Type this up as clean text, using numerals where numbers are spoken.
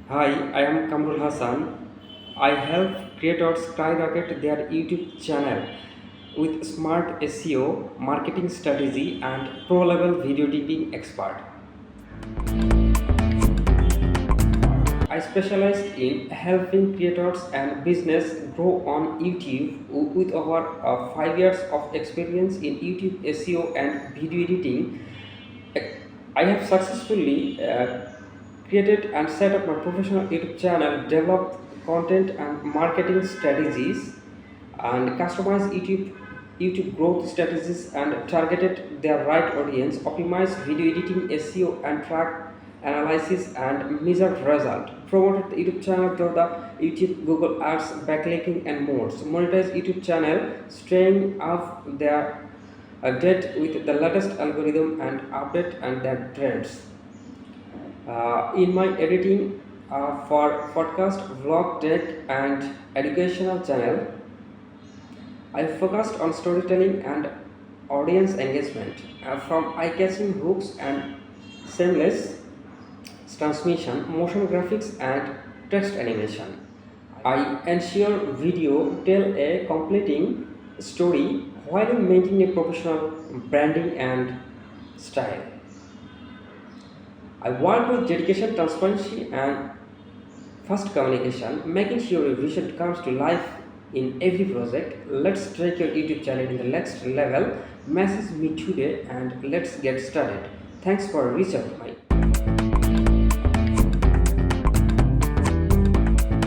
Hi, I am Kamrul Hassan. I help creators skyrocket their YouTube channel with smart SEO, marketing strategy, and pro level video editing expert. I specialize in helping creators and business grow on YouTube with over 5 years of experience in YouTube SEO and video editing. I have successfully created and set up my professional YouTube channel, developed content and marketing strategies, and customized YouTube growth strategies and targeted their right audience, optimized video editing, SEO, and track analysis and measured result. Promoted the YouTube channel through the YouTube, Google Ads, backlinking, and more. So monetize YouTube channel, staying up their date with the latest algorithm and update and their trends. In my editing for podcast, vlog, tech, and educational channel, I focused on storytelling and audience engagement, from eye-catching hooks and seamless transmission, motion graphics, and text animation. I ensure video tell a completing story while maintaining a professional branding and style. I work with dedication, transparency, and fast communication, making sure your vision comes to life in every project. Let's take your YouTube channel in the next level. Message me today and let's get started. Thanks for reaching out to my